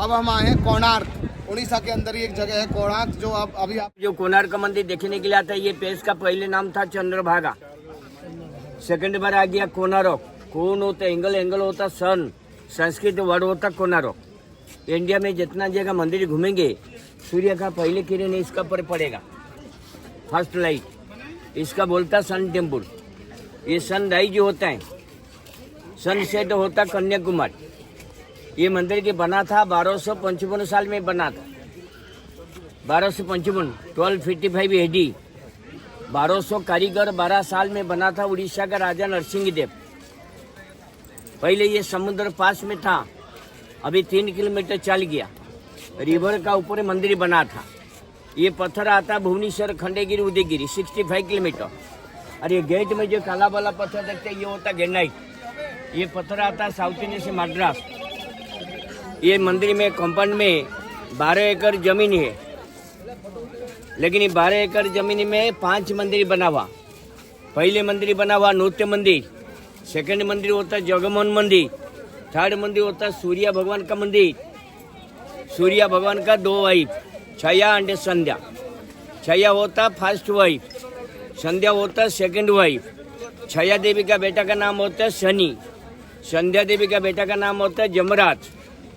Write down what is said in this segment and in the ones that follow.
अब हम आए हैं कोणार्क, उड़ीसा के अंदर ही एक जगह है कोणार्क, जो अब अभी आप जो कोणार्क मंदिर देखने के लिए आता है, ये प्लेस का पहले नाम था चंद्रभागा, सेकंड बार आ गया कोणार्क। कोण होता एंगल, एंगल होता सन, संस्कृत वर्ड होता कोणार्क। इंडिया में जितना जगह मंदिर घूमेंगे, सूर्य का पहले किरण इसका पर पड़ेगा, फर्स्ट लाइट, इसका बोलता सन टेम्पल। ये सनराइज होता है, सनसेट होता कन्याकुमारी। ये मंदिर के बना था 1255 साल में बना था, 1255, 1255 AD। 1200 कारीगर 12 साल में बना था उड़ीसा का राजा नरसिंह देव। पहले ये समुद्र पास में था, अभी 3 किलोमीटर चल गया, रिवर का ऊपर मंदिर बना था। ये पत्थर आता भुवनेश्वर, खंडेगिरी, उदयगिरी, 65 किलोमीटर। और ये गेट में जो काला वाला पत्थर देखते हैं, ये होता ग्रेनाइट। ये पत्थर आता साउथ इंडिया से मद्रास। ये मंदिर में कंपाउंड में 12 एकड़ जमीन है, लेकिन ये 12 एकड़ जमीन में 5 मंदिर बना हुआ। पहले मंदिर बना हुआ नृत्य मंदिर, सेकंड मंदिर होता जगमोहन मंदिर, थर्ड मंदिर होता सूर्य भगवान का मंदिर। सूर्य भगवान का 2 वाइफ, छया एंड संध्या। छया होता फर्स्ट वाइफ, संध्या होता सेकंड वाइफ। छया देवी का बेटा का नाम होता है शनि, संध्या देवी का बेटा का नाम होता है जमराज,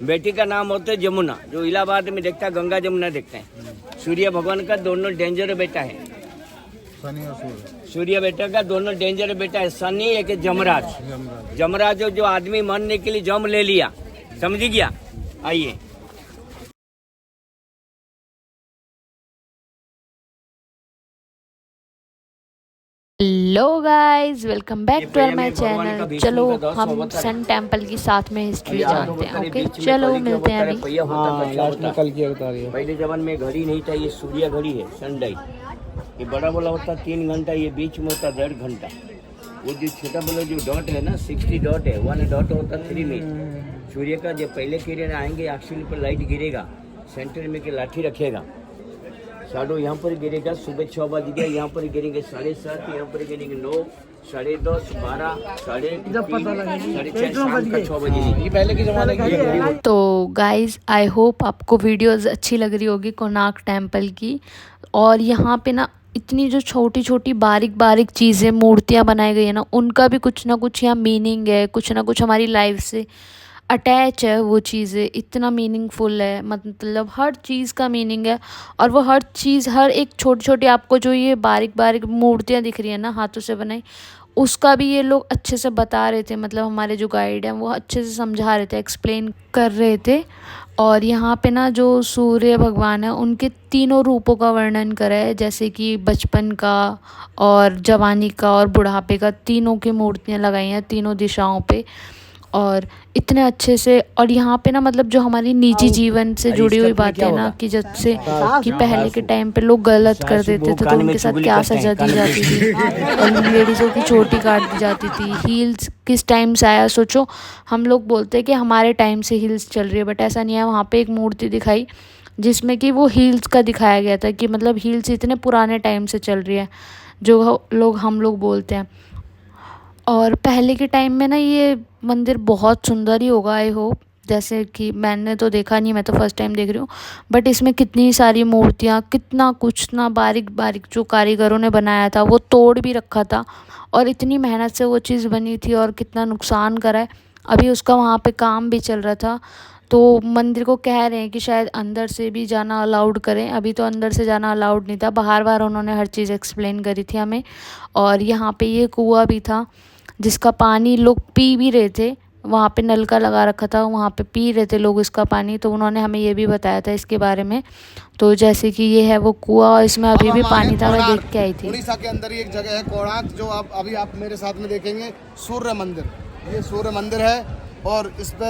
बेटी का नाम होता है जमुना, जो इलाहाबाद में देखता है, गंगा जमुना देखते हैं। सूर्य भगवान का दोनों डेंजर बेटा है, शनि और सूर्य। सूर्य बेटा का दोनों डेंजर बेटा है, शनि एक जमराज। जमराज जो आदमी मरने के लिए जम ले लिया, समझ गया। आइए hello guys, welcome back to my channel. चलो हम सन टेम्पल की साथ में हिस्ट्री जानते हैं। ओके चलो मिलते हैं अभी। पहले जमाने में घड़ी नहीं था, ये सूर्य घड़ी है, सनडाइज। ये बड़ा वाला होता 3 घंटा, ये बीच में होता 1.5 घंटा। वो जो छोटा वाला जो डॉट है ना, 60 डॉट है, 1 डॉट होता 3 मिनट। सूर्य का जब पहले किरण आएंगे, एक्चुअली पर लाइट गिरेगा, सेंटर में के लाठी रखेगा, शाडो यहाँ पर गिरेगा। सुबह 6 बज गया, यहाँ पर गिरेंगे 7:30, यहाँ पर गिरेंगे 9, 10:30, 12, 3:30, शाम का 6 बजे। ये पहले के जमाने की। तो गाइस आई होप आपको वीडियोस अच्छी लग रही होगी कोणार्क टेम्पल की। और यहाँ पे ना इतनी जो छोटी छोटी बारीक बारीक चीज़ें, मूर्तियाँ बनाई गई है ना, उनका भी कुछ ना कुछ यहाँ मीनिंग है, कुछ ना कुछ हमारी लाइफ से अटैच है। वो चीज़ें इतना मीनिंगफुल है, मतलब हर चीज़ का मीनिंग है। और वो हर चीज़, हर एक छोटी छोटी आपको जो ये बारीक बारीक मूर्तियाँ दिख रही है ना, हाथों से बनाई, उसका भी ये लोग अच्छे से बता रहे थे। मतलब हमारे जो गाइड हैं वो अच्छे से समझा रहे थे, एक्सप्लेन कर रहे थे। और यहाँ पे ना जो सूर्य भगवान है, उनके तीनों रूपों का वर्णन करा है, जैसे कि बचपन का और जवानी का और बुढ़ापे का, तीनों की मूर्तियाँ लगाई हैं तीनों दिशाओं पे। और इतने अच्छे से। और यहाँ पे ना मतलब जो हमारी निजी जीवन से जुड़ी हुई बातें ना, कि जैसे कि पहले के टाइम पे लोग गलत कर देते थे तो उनके साथ क्या सजा दी जाती थी, और लेडीज़ों की चोटी काट दी जाती थी। हील्स किस टाइम से आया, सोचो। हम लोग बोलते हैं कि हमारे टाइम से हील्स चल रही है, बट ऐसा नहीं है। वहाँ पे एक मूर्ति दिखाई जिसमें कि वो हील्स का दिखाया गया था, कि मतलब हील्स इतने पुराने टाइम से चल रही है, जो लोग हम लोग बोलते हैं। और पहले के टाइम में ना ये मंदिर बहुत सुंदर ही होगा, आई होप। जैसे कि मैंने तो देखा नहीं, मैं तो फर्स्ट टाइम देख रही हूँ, बट इसमें कितनी सारी मूर्तियाँ, कितना कुछ ना बारीक बारीक जो कारीगरों ने बनाया था वो तोड़ भी रखा था। और इतनी मेहनत से वो चीज़ बनी थी, और कितना नुकसान करा है। अभी उसका वहाँ पे काम भी चल रहा था, तो मंदिर को कह रहे हैं कि शायद अंदर से भी जाना अलाउड करें। अभी तो अंदर से जाना अलाउड नहीं था, बाहर बाहर उन्होंने हर चीज़ एक्सप्लेन करी थी हमें। और यहाँ पे ये कुआं भी था जिसका पानी लोग पी भी रहे थे। वहाँ पे नल का लगा रखा था, वहाँ पे पी रहे थे लोग इसका पानी, तो उन्होंने हमें ये भी बताया था इसके बारे में। तो जैसे कि ये है वो कुआं, और इसमें अभी भी पानी था, मैं देख के आई थी। उड़ीसा के अंदर ही एक जगह है कोणार्क, जो अभी आप मेरे साथ में देखेंगे, सूर्य मंदिर। ये सूर्य मंदिर है, और इस पे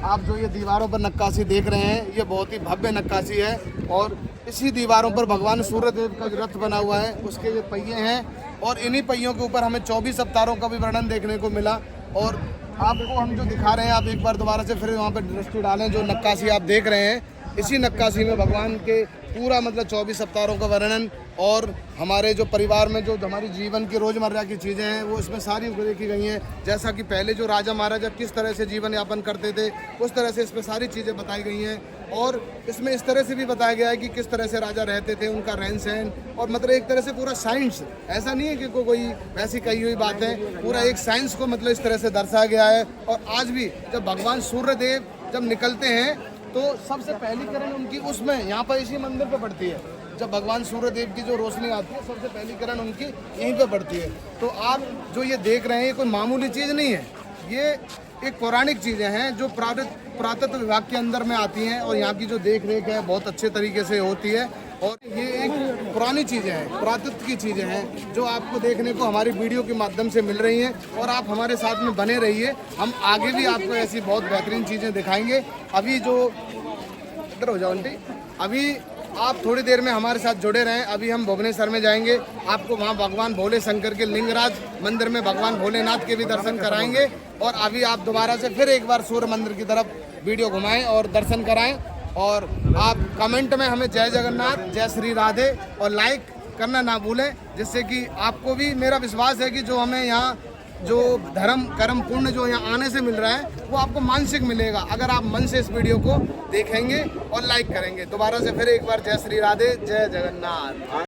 आप जो ये दीवारों पर नक्काशी देख रहे हैं, ये बहुत ही भव्य नक्काशी है। और इसी दीवारों पर भगवान सूर्य देव का जो रथ बना हुआ है, उसके ये पहिए हैं, और इन्हीं पहियों के ऊपर हमें 24 अवतारों का भी वर्णन देखने को मिला। और आपको हम जो दिखा रहे हैं, आप एक बार दोबारा से फिर वहाँ पर दृष्टि डालें। जो नक्काशी आप देख रहे हैं, इसी नक्काशी में भगवान के पूरा मतलब 24 अवतारों का वर्णन और हमारे जो परिवार में जो हमारी जीवन की रोज़मर्रा की चीज़ें हैं वो इसमें सारी देखी गई हैं। जैसा कि पहले जो राजा महाराजा किस तरह से जीवन यापन करते थे उस तरह से इसमें सारी चीज़ें बताई गई हैं। और इसमें इस तरह से भी बताया गया है कि किस तरह से राजा रहते थे, उनका रहन सहन, और मतलब एक तरह से पूरा साइंस, ऐसा नहीं है कि कोई वैसी कही हुई बात है, पूरा एक साइंस को मतलब इस तरह से दर्शाया गया है। और आज भी जब भगवान सूर्य देव जब निकलते हैं तो सबसे पहली किरण उनकी उसमें यहाँ पर इसी मंदिर पर पड़ती है। जब भगवान सूर्य देव की जो रोशनी आती है सबसे पहली किरण उनकी यहीं पे पड़ती है। तो आप जो ये देख रहे हैं ये कोई मामूली चीज़ नहीं है, ये एक पौराणिक चीज़ें हैं जो पुरातत्व विभाग के अंदर में आती हैं और यहाँ की जो देख रेख है बहुत अच्छे तरीके से होती है। और ये एक पुरानी चीज़ें हैं, पुरातत्व की चीज़ें हैं जो आपको देखने को हमारी वीडियो के माध्यम से मिल रही हैं। और आप हमारे साथ में बने रहिए, हम आगे भी आपको ऐसी बहुत बेहतरीन चीज़ें दिखाएंगे। अभी जो इधर हो जाओ आंटी, अभी आप थोड़ी देर में हमारे साथ जुड़े रहें। अभी हम भुवनेश्वर में जाएंगे, आपको वहाँ भगवान भोले शंकर के लिंगराज मंदिर में भगवान भोलेनाथ के भी दर्शन कराएंगे। और अभी आप दोबारा से फिर एक बार सूर्य मंदिर की तरफ वीडियो घुमाएं और दर्शन कराएं। और आप कमेंट में हमें जय जगन्नाथ, जय श्री राधे और लाइक करना ना भूलें, जिससे कि आपको भी मेरा विश्वास है कि जो हमें यहाँ जो धर्म कर्म पुण्य जो यहाँ आने से मिल रहा है वो आपको मानसिक मिलेगा अगर आप मन से इस वीडियो को देखेंगे और लाइक करेंगे। दोबारा से फिर एक बार जय श्री राधे, जय जगन्नाथ।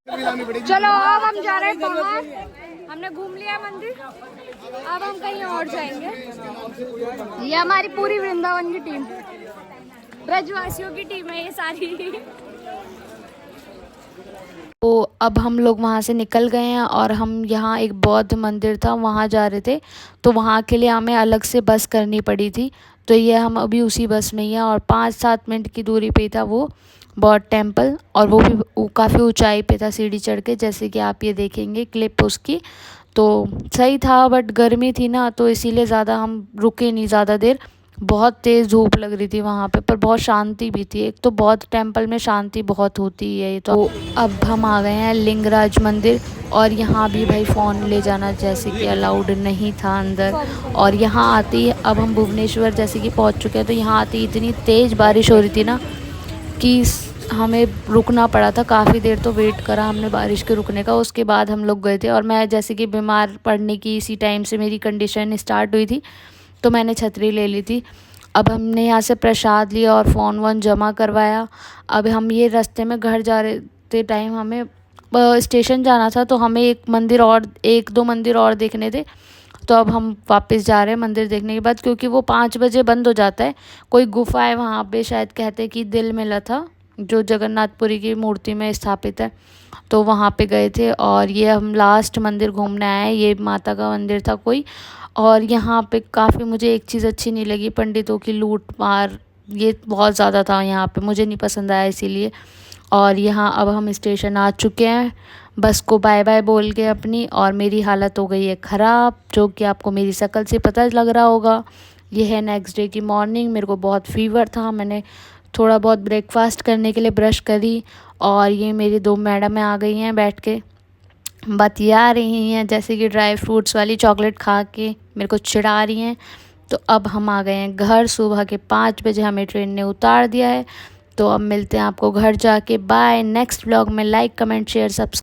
चलो अब हम जा रहे हैं बाहर, हमने घूम लिया मंदिर, अब हम कहीं और जाएंगे। ये हमारी पूरी वृंदावन की टीम, ब्रजवासियों की टीम है ये सारी। तो अब हम लोग वहाँ से निकल गए हैं और हम यहाँ एक बौद्ध मंदिर था वहाँ जा रहे थे, तो वहाँ के लिए हमें अलग से बस करनी पड़ी थी। तो ये हम अभी उसी बस में ही हैं और 5-7 मिनट की दूरी पे था वो बौद्ध टेम्पल, और वो भी काफ़ी ऊंचाई पे था सीढ़ी चढ़ के, जैसे कि आप ये देखेंगे क्लिप उसकी। तो सही था बट गर्मी थी ना, तो इसीलिए ज़्यादा हम रुके नहीं ज़्यादा देर, बहुत तेज़ धूप लग रही थी वहाँ पे, पर बहुत शांति भी थी। एक तो बौद्ध टेम्पल में शांति बहुत होती है। ये तो अब हम आ गए हैं लिंगराज मंदिर, और यहाँ भी भाई फ़ोन ले जाना जैसे कि अलाउड नहीं था अंदर। और यहाँ आते ही अब हम भुवनेश्वर जैसे कि पहुँच चुके हैं, तो यहाँ आते ही इतनी तेज़ बारिश हो रही थी ना कि हमें रुकना पड़ा था, काफ़ी देर तो वेट करा हमने बारिश के रुकने का। उसके बाद हम लोग गए थे, और मैं जैसे कि बीमार पड़ने की इसी टाइम से मेरी कंडीशन स्टार्ट हुई थी, तो मैंने छतरी ले ली थी। अब हमने यहाँ से प्रसाद लिया और फ़ोन वोन जमा करवाया। अब हम ये रास्ते में घर जा रहे थे टाइम हमें स्टेशन जाना था, तो हमें एक दो मंदिर और देखने थे। तो अब हम वापस जा रहे हैं मंदिर देखने के बाद, क्योंकि वो 5 बजे बंद हो जाता है। कोई गुफा है वहाँ पे, शायद कहते हैं कि दिल मिला था, जो जगन्नाथपुरी की मूर्ति में स्थापित है, तो वहाँ पे गए थे। और ये हम लास्ट मंदिर घूमने आए हैं, ये माता का मंदिर था कोई। और यहाँ पे काफ़ी मुझे एक चीज़ अच्छी नहीं लगी, पंडितों की लूट मार, ये बहुत ज़्यादा था यहाँ पे, मुझे नहीं पसंद आया इसीलिए। और यहाँ अब हम स्टेशन आ चुके हैं, बस को बाय बाय बोल के अपनी, और मेरी हालत हो गई है ख़राब, जो कि आपको मेरी शक्ल से पता लग रहा होगा। ये है नेक्स्ट डे की मॉर्निंग, मेरे को बहुत फीवर था, मैंने थोड़ा बहुत ब्रेकफास्ट करने के लिए ब्रश करी, और ये मेरी 2 मैडमें आ गई हैं बैठ के बतिया रही हैं, जैसे कि ड्राई फ्रूट्स वाली चॉकलेट खा के मेरे को चिढ़ा रही हैं। तो अब हम आ गए हैं घर, सुबह के 5 बजे हमें ट्रेन ने उतार दिया है। तो अब मिलते हैं आपको घर जाके। बाय, नेक्स्ट व्लॉग में लाइक कमेंट शेयर सब्सक्राइब।